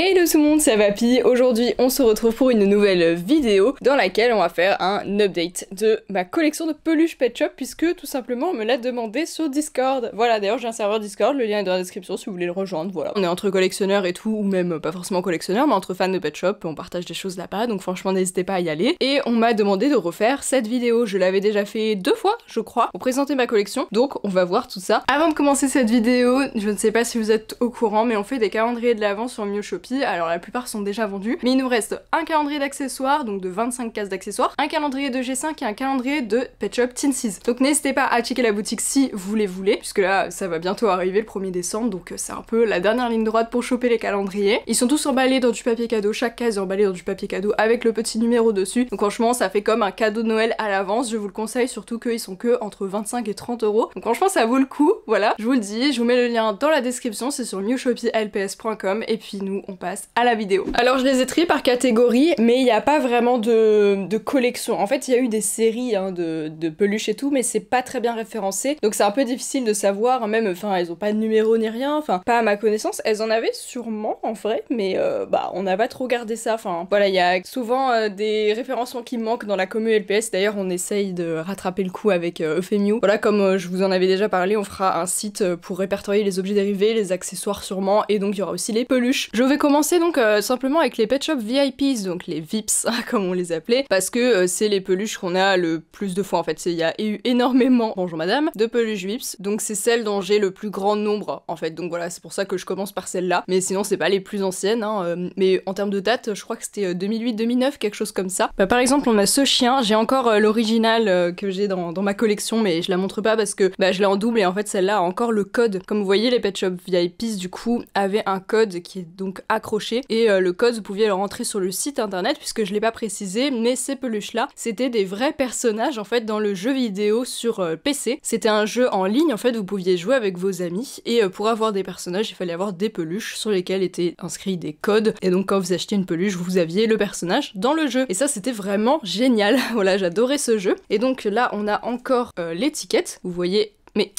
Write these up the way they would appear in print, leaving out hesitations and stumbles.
Hello tout le monde, c'est Vapi. Aujourd'hui on se retrouve pour une nouvelle vidéo dans laquelle on va faire un update de ma collection de peluches Pet Shop puisque tout simplement on me l'a demandé sur Discord. Voilà, d'ailleurs j'ai un serveur Discord, le lien est dans la description si vous voulez le rejoindre, voilà. On est entre collectionneurs et tout, ou même pas forcément collectionneurs, mais entre fans de Pet Shop, on partage des choses là-bas, donc franchement n'hésitez pas à y aller. Et on m'a demandé de refaire cette vidéo, je l'avais déjà fait 2 fois je crois, pour présenter ma collection, donc on va voir tout ça. Avant de commencer cette vidéo, je ne sais pas si vous êtes au courant, mais on fait des calendriers de l'Avent sur Shopee. Alors la plupart sont déjà vendus, mais il nous reste un calendrier d'accessoires, donc de 25 cases d'accessoires, un calendrier de G5 et un calendrier de Pet Shop Teensies. Donc n'hésitez pas à checker la boutique si vous les voulez, puisque là ça va bientôt arriver le 1er décembre, donc c'est un peu la dernière ligne droite pour choper les calendriers. Ils sont tous emballés dans du papier cadeau, chaque case est emballée dans du papier cadeau avec le petit numéro dessus, donc franchement ça fait comme un cadeau de Noël à l'avance, je vous le conseille, surtout qu'ils sont que entre 25 et 30 euros, donc franchement ça vaut le coup, voilà, je vous le dis, je vous mets le lien dans la description, c'est sur newshopeelps.com, et puis nous on passe à la vidéo. Alors je les ai triés par catégorie, mais il n'y a pas vraiment de collection. En fait il y a eu des séries hein, de peluches et tout, mais c'est pas très bien référencé, donc c'est un peu difficile de savoir, même, enfin elles ont pas de numéro ni rien, enfin pas à ma connaissance, elles en avaient sûrement en vrai, mais bah on n'a pas trop gardé ça, enfin voilà, il y a souvent des référencements qui manquent dans la commu LPS, d'ailleurs on essaye de rattraper le coup avec Eufemiu. Voilà, comme je vous en avais déjà parlé, on fera un site pour répertorier les objets dérivés, les accessoires sûrement, et donc il y aura aussi les peluches. Je vais commencer donc simplement avec les Pet Shop VIPs, donc les VIPs comme on les appelait, parce que c'est les peluches qu'on a le plus de fois en fait. Il y a eu énormément, bonjour madame, de peluches VIPs, donc c'est celles dont j'ai le plus grand nombre en fait, donc voilà, c'est pour ça que je commence par celle-là, mais sinon c'est pas les plus anciennes, hein, mais en termes de date, je crois que c'était 2008-2009, quelque chose comme ça. Bah, par exemple, on a ce chien, j'ai encore l'original que j'ai dans ma collection, mais je la montre pas parce que bah, je l'ai en double et en fait celle-là a encore le code. Comme vous voyez, les Pet Shop VIPs du coup avaient un code qui est donc accroché, et le code vous pouviez le rentrer sur le site internet puisque je l'ai pas précisé, mais ces peluches là c'était des vrais personnages en fait dans le jeu vidéo sur PC. C'était un jeu en ligne en fait, vous pouviez jouer avec vos amis et pour avoir des personnages il fallait avoir des peluches sur lesquelles étaient inscrits des codes, et donc quand vous achetiez une peluche vous aviez le personnage dans le jeu, et ça c'était vraiment génial. Voilà, j'adorais ce jeu. Et donc là on a encore l'étiquette, vous voyez, mais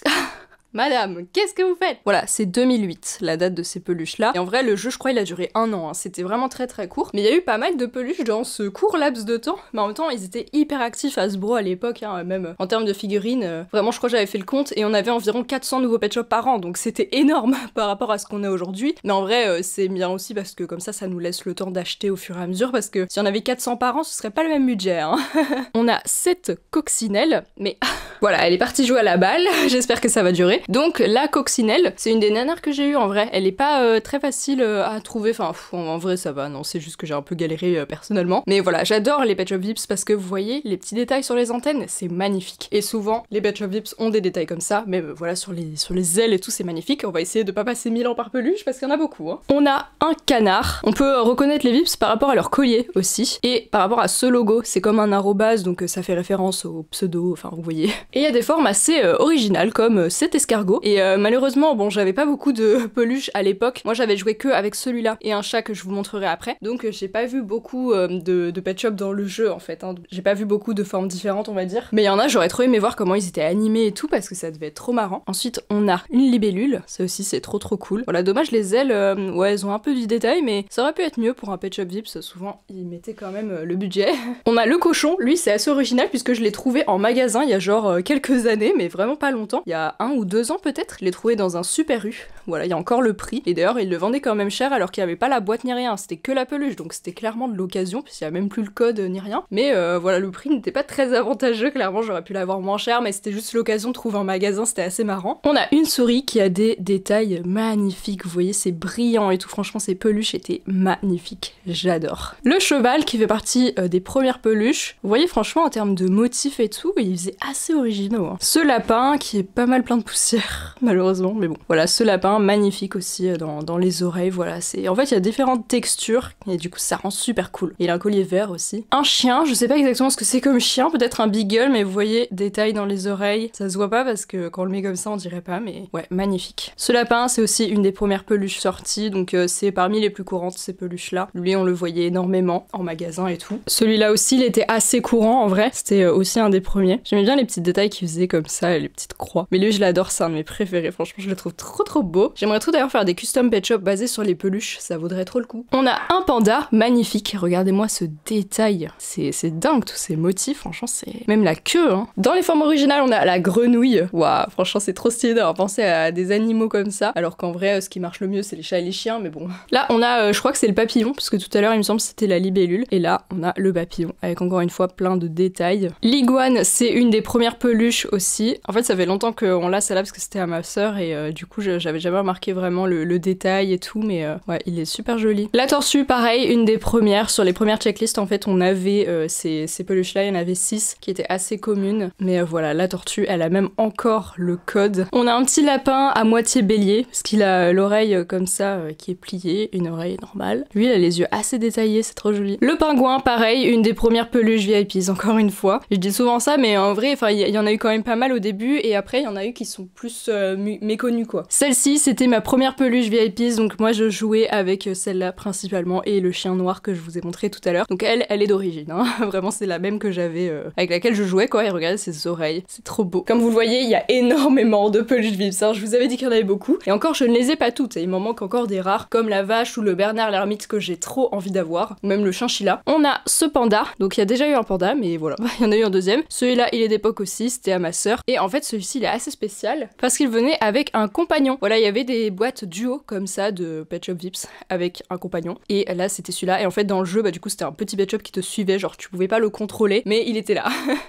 madame, qu'est-ce que vous faites? Voilà, c'est 2008, la date de ces peluches-là. Et en vrai, le jeu, je crois, il a duré 1 an, hein. C'était vraiment très très court. Mais il y a eu pas mal de peluches dans ce court laps de temps. Mais en même temps, ils étaient hyper actifs à Hasbro à l'époque, hein, même en termes de figurines. Vraiment, je crois que j'avais fait le compte, et on avait environ 400 nouveaux Pet Shop par an. Donc c'était énorme par rapport à ce qu'on a aujourd'hui. Mais en vrai, c'est bien aussi parce que comme ça nous laisse le temps d'acheter au fur et à mesure. Parce que si on avait 400 par an, ce serait pas le même budget, hein. On a cette coccinelle, mais voilà, elle est partie jouer à la balle. J'espère que ça va durer. Donc la coccinelle, c'est une des nanars que j'ai eu en vrai. Elle est pas très facile à trouver, enfin en vrai ça va, non, c'est juste que j'ai un peu galéré personnellement. Mais voilà, j'adore les Pet Shop Vips parce que vous voyez, les petits détails sur les antennes, c'est magnifique. Et souvent, les Pet Shop Vips ont des détails comme ça, mais voilà, sur les ailes et tout, c'est magnifique. On va essayer de pas passer 1000 ans par peluche parce qu'il y en a beaucoup, hein. On a un canard. On peut reconnaître les Vips par rapport à leur collier aussi, et par rapport à ce logo, c'est comme un arrobase, donc ça fait référence au pseudo, enfin vous voyez. Et il y a des formes assez originales comme cet escargot. Et malheureusement, bon, j'avais pas beaucoup de peluches à l'époque. Moi, j'avais joué que avec celui-là et un chat que je vous montrerai après. Donc, j'ai pas vu beaucoup de Pet Shop dans le jeu, en fait, hein. J'ai pas vu beaucoup de formes différentes, on va dire. Mais il y en a, j'aurais trop aimé voir comment ils étaient animés et tout, parce que ça devait être trop marrant. Ensuite, on a une libellule. Ça aussi, c'est trop cool. Voilà, dommage, les ailes, ouais, elles ont un peu du détail, mais ça aurait pu être mieux pour un Pet Shop Vips. Souvent, ils mettaient quand même le budget. On a le cochon. Lui, c'est assez original, puisque je l'ai trouvé en magasin il y a genre quelques années, mais vraiment pas longtemps. Il y a 1 ou 2 ans peut-être. Je l'ai trouvé dans un Super U. Voilà, il y a encore le prix. Et d'ailleurs, il le vendait quand même cher alors qu'il n'y avait pas la boîte ni rien. C'était que la peluche, donc c'était clairement de l'occasion, puisqu'il n'y a même plus le code ni rien. Mais voilà, le prix n'était pas très avantageux. Clairement, j'aurais pu l'avoir moins cher, mais c'était juste l'occasion de trouver en magasin. C'était assez marrant. On a une souris qui a des détails magnifiques. Vous voyez, c'est brillant et tout. Franchement, ces peluches étaient magnifiques. J'adore. Le cheval qui fait partie des premières peluches. Vous voyez, franchement, en termes de motifs et tout, il faisait assez originaux, hein. Ce lapin qui est pas mal plein de poussière, malheureusement, mais bon. Voilà, ce lapin magnifique aussi dans les oreilles, voilà, c'est... En fait, il y a différentes textures, et du coup, ça rend super cool. Il a un collier vert aussi. Un chien, je sais pas exactement ce que c'est comme chien, peut-être un beagle, mais vous voyez, détails dans les oreilles. Ça se voit pas parce que quand on le met comme ça, on dirait pas, mais ouais, magnifique. Ce lapin, c'est aussi une des premières peluches sorties, donc c'est parmi les plus courantes, ces peluches-là. Lui, on le voyait énormément en magasin et tout. Celui-là aussi, il était assez courant, en vrai. C'était aussi un des premiers. J'aimais bien les petits détails qu'il faisait comme ça, les petites croix. Mais lui, je l'adore, c'est un de mes préférés, franchement je le trouve trop beau. J'aimerais trop d'ailleurs faire des custom pet shop basés sur les peluches, ça vaudrait trop le coup. On a un panda magnifique, regardez-moi ce détail, c'est dingue tous ces motifs, franchement c'est... Même la queue hein. Dans les formes originales on a la grenouille, waouh franchement c'est trop stylé d'avoir pensé à des animaux comme ça, alors qu'en vrai ce qui marche le mieux c'est les chats et les chiens, mais bon. Là on a, je crois que c'est le papillon, parce que tout à l'heure il me semble c'était la libellule, et là on a le papillon, avec encore une fois plein de détails. L'iguane c'est une des premières peluches aussi, en fait ça fait longtemps qu'on l'a celle-là parce que c'était à ma sœur, et du coup j'avais jamais remarqué vraiment le détail et tout, mais ouais il est super joli. La tortue pareil, une des premières, sur les premières checklists en fait on avait ces peluches là, il y en avait 6 qui étaient assez communes, mais voilà la tortue elle a même encore le code. On a un petit lapin à moitié bélier, parce qu'il a l'oreille comme ça qui est pliée, une oreille normale. Lui il a les yeux assez détaillés, c'est trop joli. Le pingouin pareil, une des premières peluches VIPs encore une fois. Je dis souvent ça mais en vrai enfin il y en a eu quand même pas mal au début, et après il y en a eu qui sont plus méconnus quoi. Celle-ci c'était ma première peluche VIPs, donc moi je jouais avec celle-là principalement, et le chien noir que je vous ai montré tout à l'heure. Donc elle est d'origine, hein. Vraiment c'est la même que j'avais avec laquelle je jouais quoi, et regardez ses oreilles, c'est trop beau. Comme vous le voyez il y a énormément de peluches VIPs, hein. Je vous avais dit qu'il y en avait beaucoup, et encore je ne les ai pas toutes, et il m'en manque encore des rares comme la vache ou le Bernard l'ermite que j'ai trop envie d'avoir, ou même le chinchilla. On a ce panda, donc il y a déjà eu un panda mais voilà, il y en a eu un deuxième. Celui-là il est d'époque aussi, c'était à ma sœur, et en fait celui-ci il est assez spécial parce qu'il venait avec un compagnon. Voilà, il y avait des boîtes duo comme ça de Pet Shop Vips avec un compagnon, et là c'était celui-là, et en fait dans le jeu bah du coup c'était un petit pet shop qui te suivait, genre tu pouvais pas le contrôler mais il était là.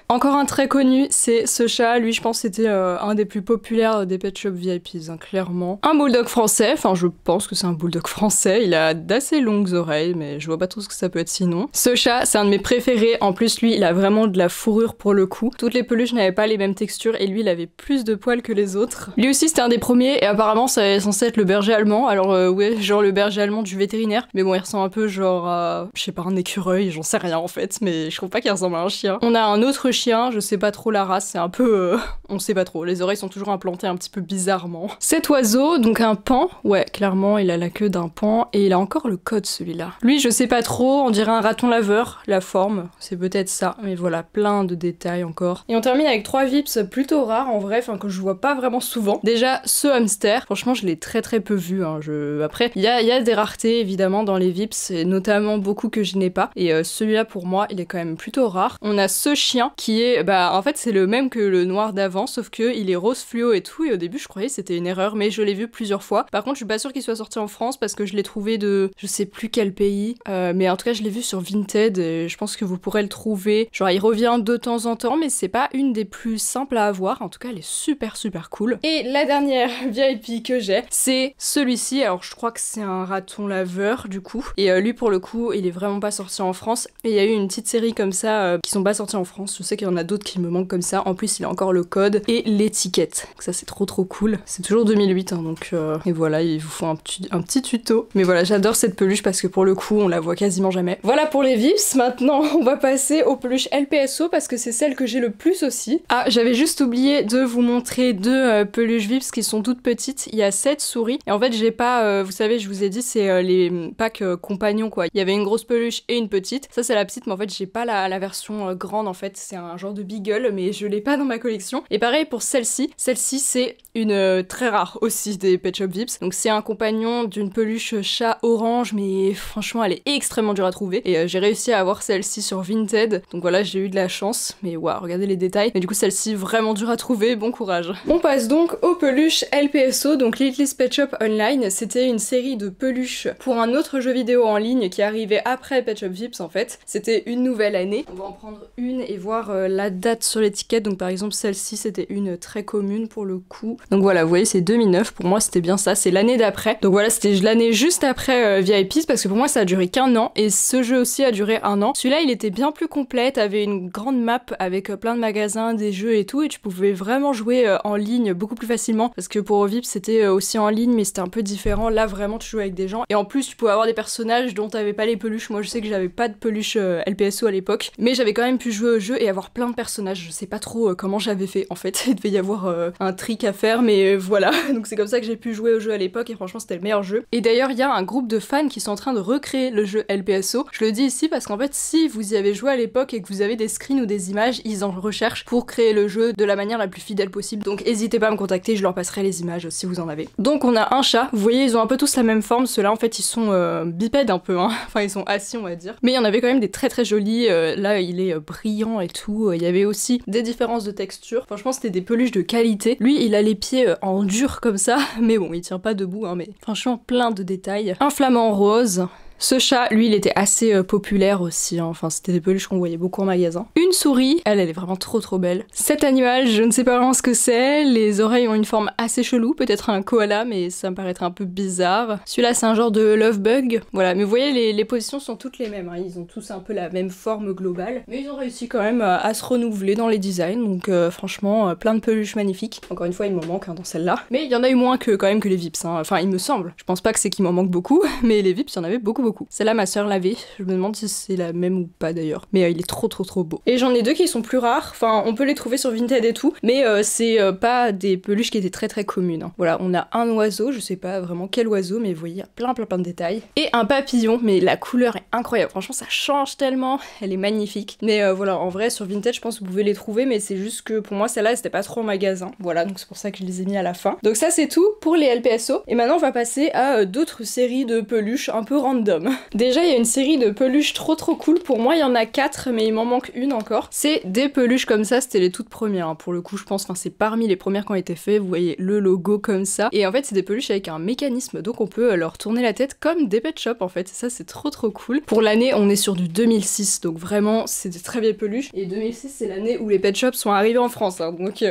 Encore un très connu, c'est ce chat, lui je pense c'était un des plus populaires des Pet Shop VIPs, hein, clairement. Un bulldog français, enfin je pense que c'est un bulldog français, il a d'assez longues oreilles mais je vois pas trop ce que ça peut être sinon. Ce chat c'est un de mes préférés, en plus lui il a vraiment de la fourrure pour le coup. Toutes les peluches n'avaient pas les mêmes textures et lui il avait plus de poils que les autres. Lui aussi c'était un des premiers, et apparemment ça est censé être le berger allemand, alors ouais genre le berger allemand du vétérinaire, mais bon il ressemble un peu genre à, je sais pas, un écureuil, j'en sais rien en fait, mais je trouve pas qu'il ressemble à un chien. On a un autre chien, je sais pas trop la race, c'est un peu on sait pas trop, les oreilles sont toujours implantées un petit peu bizarrement. Cet oiseau, donc un paon, ouais clairement il a la queue d'un paon, et il a encore le code celui-là. Lui je sais pas trop, on dirait un raton laveur, la forme, c'est peut-être ça, mais voilà, plein de détails encore. Et on termine avec 3 Vips plutôt rares en vrai, enfin que je vois pas vraiment souvent. Déjà ce hamster, franchement je l'ai très peu vu, hein. Après il y a des raretés évidemment dans les Vips, et notamment beaucoup que je n'ai pas, et celui-là pour moi il est quand même plutôt rare. On a ce chien qui est, bah en fait c'est le même que le noir d'avant, sauf que il est rose fluo et tout, et au début je croyais que c'était une erreur, mais je l'ai vu plusieurs fois. Par contre je suis pas sûre qu'il soit sorti en France parce que je l'ai trouvé de je sais plus quel pays, mais en tout cas je l'ai vu sur Vinted, et je pense que vous pourrez le trouver, genre il revient de temps en temps, mais c'est pas une des plus simples à avoir, en tout cas elle est super cool. Et la dernière VIP que j'ai, c'est celui-ci, alors je crois que c'est un raton laveur du coup, et lui pour le coup il est vraiment pas sorti en France, et il y a eu une petite série comme ça qui sont pas sorties en France, je sais qu'il y en a d'autres qui me manquent comme ça, en plus il a encore le code et l'étiquette, ça c'est trop cool, c'est toujours 2008 hein, donc et voilà, il vous faut un petit tuto, mais voilà j'adore cette peluche parce que pour le coup on la voit quasiment jamais. Voilà pour les Vips, maintenant on va passer aux peluches LPSO parce que c'est celle que j'ai le plus aussi. Ah j'avais juste oublié de vous montrer 2 peluches Vips qui sont toutes petites, il y a 7 souris, et en fait j'ai pas, vous savez je vous ai dit c'est les packs compagnons quoi, il y avait une grosse peluche et une petite, ça c'est la petite, mais en fait j'ai pas la version grande en fait, c'est un genre de beagle mais je l'ai pas dans ma collection. Et pareil pour celle-ci c'est une très rare aussi des Pet Shop Vips, donc c'est un compagnon d'une peluche chat orange, mais franchement elle est extrêmement dure à trouver, et j'ai réussi à avoir celle-ci sur Vinted, donc voilà j'ai eu de la chance, mais waouh regardez les détails, mais du coup celle-ci vraiment dure à trouver, bon courage. On passe donc aux peluches LPSO, donc Little's Pet Shop Online, c'était une série de peluches pour un autre jeu vidéo en ligne qui arrivait après Pet Shop Vips en fait, c'était une nouvelle année. On va en prendre une et voir la date sur l'étiquette, donc par exemple celle-ci c'était une très commune pour le coup, donc voilà vous voyez c'est 2009, pour moi c'était bien ça, c'est l'année d'après, donc voilà c'était l'année juste après VIPs parce que pour moi ça a duré qu'1 an, et ce jeu aussi a duré 1 an. Celui-là il était bien plus complet, t'avais une grande map avec plein de magasins, des jeux et tout, et tu pouvais vraiment jouer en ligne beaucoup plus facilement, parce que pour Vips c'était aussi en ligne mais c'était un peu différent, là vraiment tu jouais avec des gens, et en plus tu pouvais avoir des personnages dont t'avais pas les peluches. Moi je sais que j'avais pas de peluche LPSO à l'époque, mais j'avais quand même pu jouer au jeu et avoir plein de personnages, je sais pas trop comment j'avais fait en fait, il devait y avoir un trick à faire, mais voilà, donc c'est comme ça que j'ai pu jouer au jeu à l'époque, et franchement c'était le meilleur jeu. Et d'ailleurs il y a un groupe de fans qui sont en train de recréer le jeu LPSO, je le dis ici parce qu'en fait si vous y avez joué à l'époque et que vous avez des screens ou des images, ils en recherchent pour créer le jeu de la manière la plus fidèle possible, donc n'hésitez n'hésitez pas à me contacter, je leur passerai les images si vous en avez. Donc on a un chat, vous voyez ils ont un peu tous la même forme, ceux-là en fait ils sont bipèdes un peu, hein. Enfin ils sont assis on va dire. Mais il y en avait quand même des très jolis, là il est brillant et tout, il y avait aussi des différences de texture, franchement c'était des peluches de qualité. Lui il a les pieds en dur comme ça, mais bon il tient pas debout, hein, mais franchement plein de détails. Un flamant rose. Ce chat, lui, il était assez populaire aussi, hein. Enfin c'était des peluches qu'on voyait beaucoup en magasin. Une souris, elle est vraiment trop belle. Cet animal, je ne sais pas vraiment ce que c'est, les oreilles ont une forme assez chelou, peut-être un koala, mais ça me paraîtrait un peu bizarre. Celui-là c'est un genre de love bug, voilà, mais vous voyez les positions sont toutes les mêmes, hein. Ils ont tous un peu la même forme globale, mais ils ont réussi quand même à se renouveler dans les designs, donc franchement plein de peluches magnifiques. Encore une fois il m'en manque hein, dans celle-là, mais il y en a eu moins que quand même que les Vips, hein. Enfin il me semble, je pense pas que c'est qu'il m'en manque beaucoup, mais les Vips il y en avait beaucoup. Celle-là ma soeur l'avait, je me demande si c'est la même ou pas d'ailleurs, mais il est trop beau. Et j'en ai deux qui sont plus rares, enfin on peut les trouver sur Vinted et tout, mais c'est pas des peluches qui étaient très communes, hein. Voilà, on a un oiseau, je sais pas vraiment quel oiseau, mais vous voyez, il y a plein de détails. Et un papillon, mais la couleur est incroyable, franchement ça change tellement, elle est magnifique. Mais voilà, en vrai sur Vinted je pense que vous pouvez les trouver, mais c'est juste que pour moi celle-là c'était pas trop en magasin, voilà, donc c'est pour ça que je les ai mis à la fin. Donc ça c'est tout pour les LPSO, et maintenant on va passer à d'autres séries de peluches un peu random. Déjà il y a une série de peluches trop cool, pour moi il y en a 4 mais il m'en manque une encore. C'est des peluches comme ça, c'était les toutes premières hein. Pour le coup je pense, enfin c'est parmi les premières qui ont été faites, vous voyez le logo comme ça. Et en fait c'est des peluches avec un mécanisme, donc on peut leur tourner la tête comme des pet shops en fait, et ça c'est trop cool. Pour l'année on est sur du 2006, donc vraiment c'est des très vieilles peluches, et 2006 c'est l'année où les pet shops sont arrivés en France hein. Donc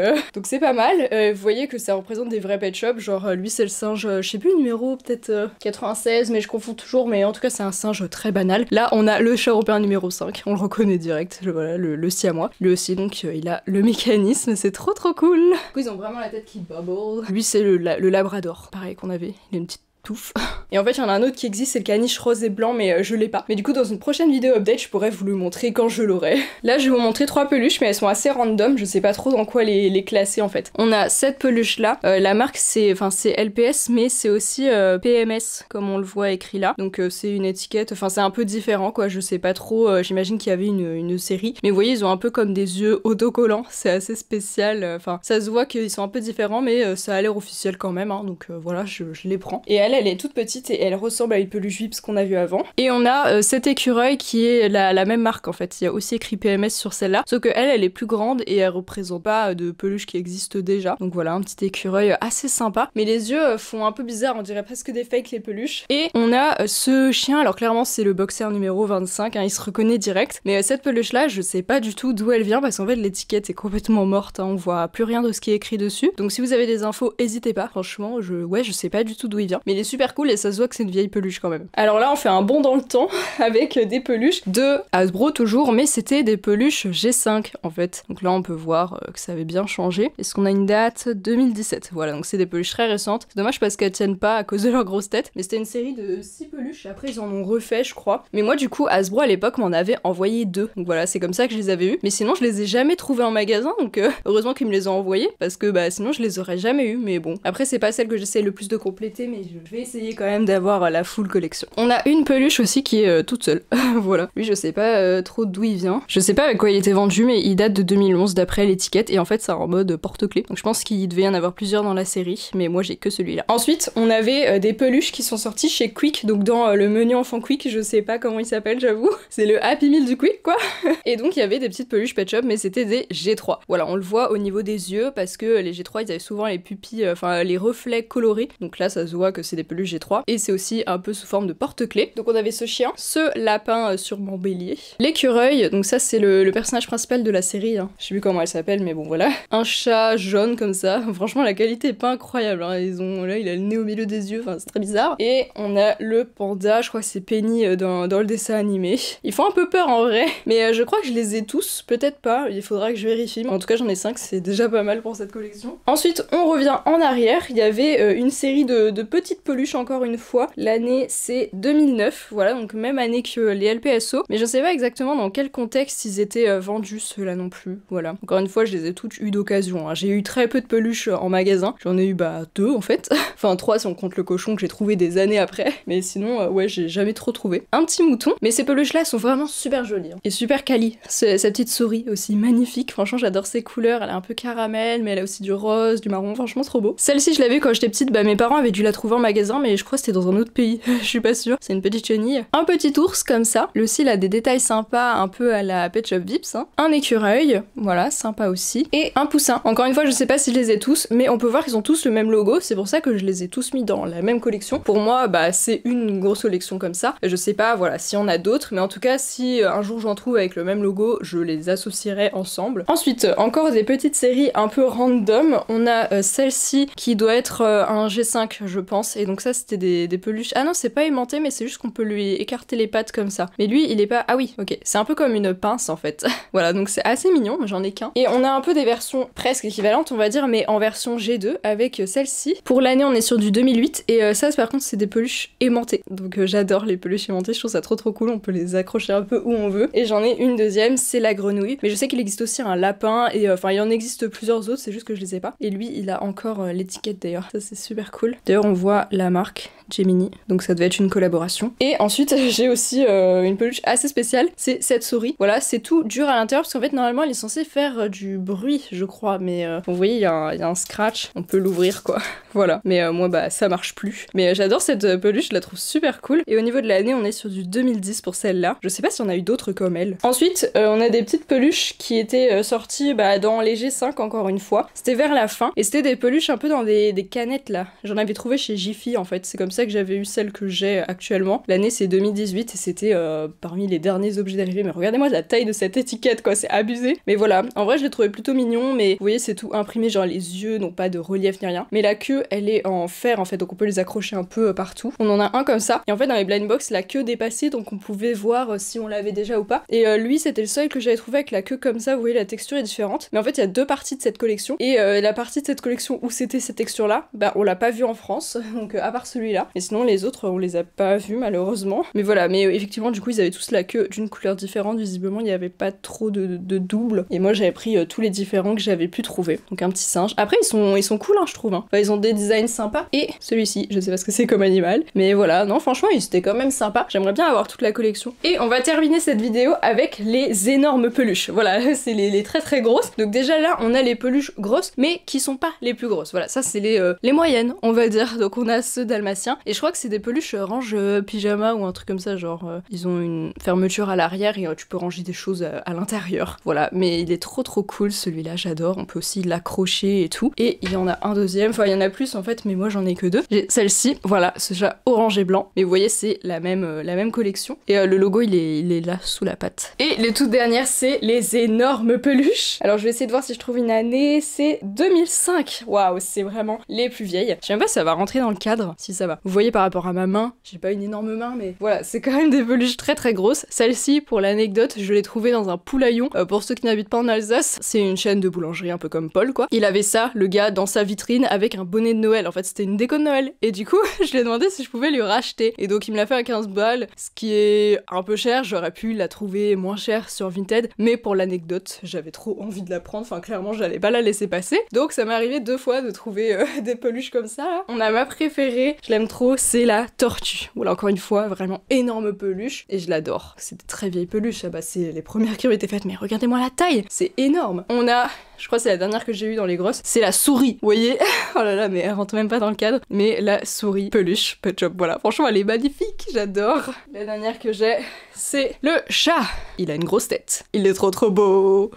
c'est pas mal. Vous voyez que ça représente des vrais pet shops, genre lui c'est le singe, je sais plus le numéro, peut-être 96, mais je confonds toujours, mais en tout cas c'est un singe très banal. Là on a le chat européen numéro 5, on le reconnaît direct, voilà, le siamois. Lui aussi donc il a le mécanisme, c'est trop cool. Du coup ils ont vraiment la tête qui bubble. Lui c'est le labrador, pareil qu'on avait, il a une petite touffe. Et en fait il y en a un autre qui existe, c'est le caniche rose et blanc, mais je l'ai pas. Mais du coup dans une prochaine vidéo update je pourrais vous le montrer quand je l'aurai. Là je vais vous montrer 3 peluches, mais elles sont assez random, je sais pas trop dans quoi les classer en fait. On a cette peluche là, la marque c'est LPS, mais c'est aussi PMS comme on le voit écrit là. Donc c'est une étiquette, enfin c'est un peu différent quoi, je sais pas trop, j'imagine qu'il y avait une série. Mais vous voyez ils ont un peu comme des yeux autocollants, c'est assez spécial, enfin ça se voit qu'ils sont un peu différents, mais ça a l'air officiel quand même hein, donc voilà je les prends. Et elle est toute petite et elle ressemble à une peluche Vips qu'on a vu avant. Et on a cet écureuil qui est la même marque en fait, il y a aussi écrit PMS sur celle-là, sauf que elle est plus grande et elle représente pas de peluche qui existe déjà. Donc voilà, un petit écureuil assez sympa, mais les yeux font un peu bizarre, on dirait presque des fakes les peluches. Et on a ce chien, alors clairement c'est le boxer numéro 25, hein, il se reconnaît direct, mais cette peluche là je sais pas du tout d'où elle vient parce qu'en fait l'étiquette est complètement morte, hein, on voit plus rien de ce qui est écrit dessus. Donc si vous avez des infos n'hésitez pas, franchement je sais pas du tout d'où il vient, mais il est super cool et ça se voit que c'est une vieille peluche quand même. Alors là on fait un bond dans le temps avec des peluches de Hasbro toujours, mais c'était des peluches G5 en fait. Donc là on peut voir que ça avait bien changé. Est-ce qu'on a une date? 2017, voilà, donc c'est des peluches très récentes. C'est dommage parce qu'elles tiennent pas à cause de leur grosse tête, mais c'était une série de 6 peluches et après ils en ont refait je crois. Mais moi du coup Hasbro à l'époque m'en avait envoyé 2, donc voilà c'est comme ça que je les avais eu, mais sinon je les ai jamais trouvés en magasin, donc heureusement qu'ils me les ont envoyés parce que bah sinon je les aurais jamais eu. Mais bon, après c'est pas celle que j'essaie le plus de compléter, mais je vais essayer quand même d'avoir la full collection. On a une peluche aussi qui est toute seule, voilà. Lui je sais pas trop d'où il vient, je sais pas avec quoi il était vendu, mais il date de 2011 d'après l'étiquette, et en fait c'est en mode porte-clés, donc je pense qu'il devait y en avoir plusieurs dans la série, mais moi j'ai que celui-là. Ensuite on avait des peluches qui sont sorties chez Quick, donc dans le menu enfant Quick, je sais pas comment il s'appelle j'avoue, c'est le Happy Meal du Quick quoi. Et donc il y avait des petites peluches Pet Shop, mais c'était des G3. Voilà, on le voit au niveau des yeux parce que les G3 ils avaient souvent les pupilles, enfin les reflets colorés, donc là ça se voit que c'est des peluches G3, et c'est aussi un peu sous forme de porte-clés. Donc on avait ce chien, ce lapin sûrement bélier, l'écureuil, donc ça c'est le personnage principal de la série, hein. Je sais plus comment elle s'appelle mais bon voilà, un chat jaune comme ça, franchement la qualité est pas incroyable, hein. Là il a le nez au milieu des yeux, enfin c'est très bizarre. Et on a le panda, je crois que c'est Penny dans le dessin animé. Ils font un peu peur en vrai, mais je crois que je les ai tous, peut-être pas, il faudra que je vérifie, mais en tout cas j'en ai 5, c'est déjà pas mal pour cette collection. Ensuite on revient en arrière, il y avait une série de petites peluche encore une fois. L'année c'est 2009, voilà, donc même année que les LPSO. Mais je sais pas exactement dans quel contexte ils étaient vendus ceux-là non plus, voilà. Encore une fois, je les ai toutes eues d'occasion, hein. J'ai eu très peu de peluches en magasin. J'en ai eu bah 2 en fait. Enfin 3 si on compte le cochon que j'ai trouvé des années après. Mais sinon, ouais, j'ai jamais trop trouvé. Un petit mouton, mais ces peluches-là sont vraiment super jolies. Hein. Et super quali. Sa petite souris aussi magnifique. Franchement, j'adore ses couleurs. Elle est un peu caramel, mais elle a aussi du rose, du marron. Franchement, trop beau. Celle-ci, je l'avais quand j'étais petite. Bah, mes parents avaient dû la trouver en magasin, mais je crois que c'était dans un autre pays. Je suis pas sûre. C'est une petite chenille. Un petit ours comme ça. Lui aussi, il a des détails sympas, un peu à la Pet Shop Vips. Hein. Un écureuil. Voilà, sympa aussi. Et un poussin. Encore une fois, je sais pas si je les ai tous, mais on peut voir qu'ils ont tous le même logo. C'est pour ça que je les ai tous mis dans la même collection. Pour moi, bah, c'est une grosse collection comme ça. Je sais pas, voilà, si on a d'autres, mais en tout cas, si un jour j'en trouve avec le même logo, je les associerai ensemble. Ensuite, encore des petites séries un peu random. On a celle-ci qui doit être un G5, je pense. Et donc ça, c'était des peluches. Ah non, c'est pas aimanté, mais c'est juste qu'on peut lui écarter les pattes comme ça. Mais lui, il est pas... Ah oui, ok. C'est un peu comme une pince, en fait. Voilà, donc c'est assez mignon, j'en ai qu'un. Et on a un peu des versions presque équivalentes, on va dire, mais en version G2, avec celle-ci. Pour l'année, on est sur du 2008, et ça, par contre, c'est des peluches aimantées. Donc j'adore les peluches aimantées, je trouve ça trop cool, on peut les accrocher un peu où on veut. Et j'en ai une deuxième, c'est la grenouille. Mais je sais qu'il existe aussi un lapin, et enfin, il en existe plusieurs autres, c'est juste que je les ai pas. Et lui, il a encore l'étiquette d'ailleurs, ça c'est super cool. D'ailleurs, on voit la marque Gemini, donc ça devait être une collaboration. Et ensuite, j'ai aussi une peluche assez spéciale, c'est cette souris. Voilà, c'est tout dur à l'intérieur, parce qu'en fait, normalement, il est censé faire du bruit, je crois, mais vous voyez, il y a un scratch, on peut l'ouvrir, quoi. Voilà, mais moi, bah, ça marche plus. Mais j'adore cette peluche, je la trouve super cool. Et au niveau de l'année, on est sur du 2010 pour celle-là. Je sais pas si on a eu d'autres comme elle. Ensuite, on a des petites peluches qui étaient sorties bah, dans les G5, encore une fois. C'était vers la fin, et c'était des peluches un peu dans des canettes, là. J'en avais trouvé chez Jiffy, en fait. C'est comme ça que j'avais eu celle que j'ai actuellement. L'année, c'est 2018, et c'était parmi les derniers objets d'arrivée. Mais regardez-moi la taille de cette étiquette, quoi, c'est abusé. Mais voilà, en vrai, je l'ai trouvé plutôt mignon, mais vous voyez, c'est tout imprimé, genre les yeux n'ont pas de relief ni rien. Mais la queue, elle est en fer, en fait, donc on peut les accrocher un peu partout. On en a un comme ça, et en fait, dans les blind box, la queue dépassait, donc on pouvait voir si on l'avait déjà ou pas. Et lui, c'était le seul que j'avais trouvé avec la queue comme ça, vous voyez, la texture est différente. Mais en fait, il y a deux parties de cette collection, et la partie de cette collection où c'était cette texture-là, bah, on l'a pas vu en France, donc à part celui-là. Et sinon, les autres, on les a pas vus, malheureusement. Mais voilà, mais effectivement, du coup, ils avaient tous la queue d'une couleur différente, visiblement, il n'y avait pas trop de double. Et moi, j'avais pris tous les différents que j'avais pu trouver. Donc un petit singe. Après, ils sont cool, hein, je trouve. Hein. Enfin, ils ont des designs sympas. Et celui-ci, je sais pas ce que c'est comme animal. Mais voilà, non, franchement, ils étaient quand même sympas. J'aimerais bien avoir toute la collection. Et on va terminer cette vidéo avec les énormes peluches. Voilà, c'est les très grosses. Donc déjà là, on a les peluches grosses, mais qui sont pas les plus grosses. Voilà, ça c'est les moyennes, on va dire. Donc on a ce dalmatien. Et je crois que c'est des peluches range pyjama ou un truc comme ça. Genre, ils ont une fermeture à l'arrière et tu peux ranger des choses à l'intérieur. Voilà, mais il est trop cool celui-là, j'adore. On peut aussi l'accrocher et tout. Et il y en a un deuxième, enfin il y en a plus en fait, mais moi j'en ai que deux. J'ai celle-ci, voilà, ce chat orange et blanc. Mais vous voyez, c'est la même collection. Et le logo, il est là sous la patte. Et les toutes dernières, c'est les énormes peluches. Alors je vais essayer de voir si je trouve une année. C'est 2005. Waouh, c'est vraiment les plus vieilles. Je sais même pas si ça va rentrer dans le cadre, si ça va. Vous voyez par rapport à ma main, j'ai pas une énorme main, mais voilà, c'est quand même des peluches très grosses. Celle-ci, pour l'anecdote, je l'ai trouvée dans un poulaillon. Pour ceux qui n'habitent pas en Alsace, c'est une chaîne de boulangerie un peu comme Paul, quoi. Il avait ça, le gars, dans sa vitrine avec un bonnet de Noël. En fait, c'était une déco de Noël. Et du coup, je lui ai demandé si je pouvais lui racheter. Et donc, il me l'a fait à 15 balles, ce qui est un peu cher. J'aurais pu la trouver moins chère sur Vinted. Mais pour l'anecdote, j'avais trop envie de la prendre. Enfin, clairement, j'allais pas la laisser passer. Donc, ça m'est arrivé 2 fois de trouver des peluches comme ça. Là. On a ma préférée, je l'aime trop, c'est la tortue. Voilà, encore une fois, vraiment énorme peluche. Et je l'adore. C'est des très vieilles peluches. Ah bah, c'est les premières qui ont été faites. Mais regardez-moi la taille, c'est énorme. On a, je crois que c'est la dernière que j'ai eue dans les grosses, c'est la souris, vous voyez. Oh là là, mais elle rentre même pas dans le cadre. Mais la souris peluche Pet Shop, voilà. Franchement, elle est magnifique, j'adore. La dernière que j'ai, c'est le chat. Il a une grosse tête. Il est trop beau.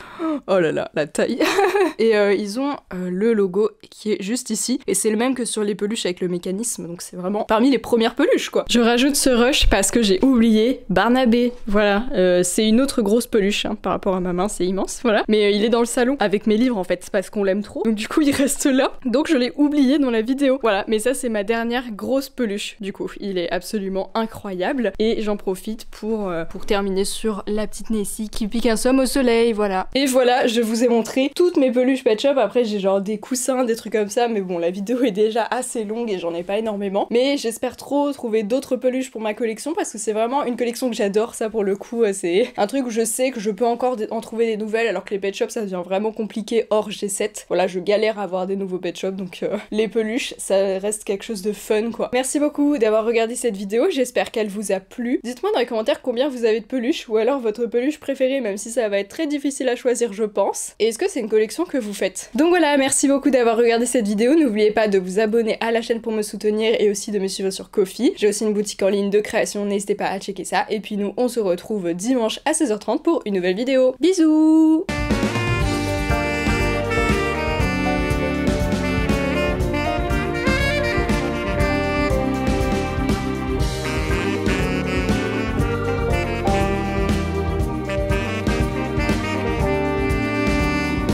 Oh là là, la taille. Et ils ont le logo qui est juste ici. Et c'est le même que sur les peluches avec le mécanisme. Donc c'est vraiment parmi les premières peluches, quoi. Je rajoute ce rush parce que j'ai oublié Barnabé. Voilà, c'est une autre grosse peluche hein, par rapport à ma main, c'est immense, voilà. Mais il est dans le salon avec mes livres en fait, c'est parce qu'on l'aime trop. Donc du coup, il reste là. Donc je l'ai oublié dans la vidéo. Voilà, mais ça c'est ma dernière grosse peluche. Du coup, il est absolument incroyable. Et j'en profite pour terminer sur la petite Nessie qui pique un somme au soleil, voilà. Et voilà, je vous ai montré toutes mes peluches Pet Shop. Après, j'ai genre des coussins, des trucs comme ça. Mais bon, la vidéo est déjà assez longue et j'en ai ai pas énormément, mais j'espère trop trouver d'autres peluches pour ma collection parce que c'est vraiment une collection que j'adore, ça pour le coup, c'est un truc où je sais que je peux encore en trouver des nouvelles alors que les pet shops ça devient vraiment compliqué hors G7. Voilà, je galère à avoir des nouveaux pet shops donc les peluches ça reste quelque chose de fun quoi. Merci beaucoup d'avoir regardé cette vidéo, j'espère qu'elle vous a plu. Dites-moi dans les commentaires combien vous avez de peluches ou alors votre peluche préférée, même si ça va être très difficile à choisir je pense. Et est-ce que c'est une collection que vous faites? Donc voilà, merci beaucoup d'avoir regardé cette vidéo, n'oubliez pas de vous abonner à la chaîne pour me soutenir et aussi de me suivre sur Ko-fi. J'ai aussi une boutique en ligne de création, n'hésitez pas à checker ça. Et puis nous on se retrouve dimanche à 16h30 pour une nouvelle vidéo. Bisous!